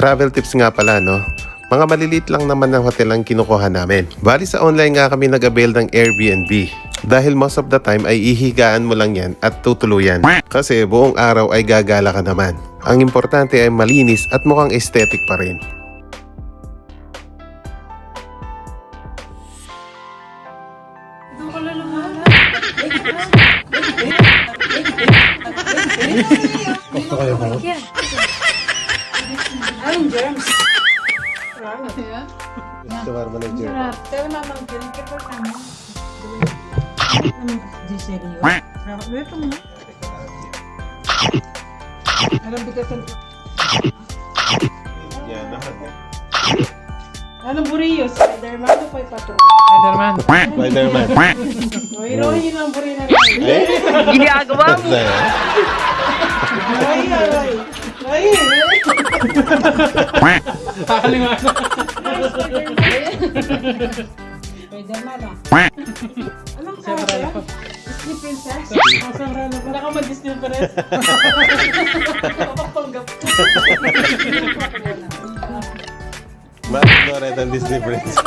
Travel tips nga pala, no? Mga maliliit lang naman ng hotel ang kinukuha namin. Bali sa online nga kami nag-avail ng Airbnb. Dahil most of the time ay ihigaan mo lang yan at tutuluyan. Kasi buong araw ay gagala ka naman. Ang importante ay malinis at mukhang aesthetic pa rin. Gusto kayo ko? Ayun, germs. Mr. Manager. Pero mamang germs, kapag naman. Di seryo. Ito mo na. Alam bigas ang... Yan naman. Anong buriyo? Spider-Man o pa ipatong? Spider-Man. Spider-Man. O, heroin ang buriyo na rin. Ginagawa mo! Ay, ay, ay. Kakalingan. Spider-Man ah. Anong kaya? Disney Princess? Wala ka mag-Disney Princess? Kapagpanggap. Bakit Loret ang Disney Princess?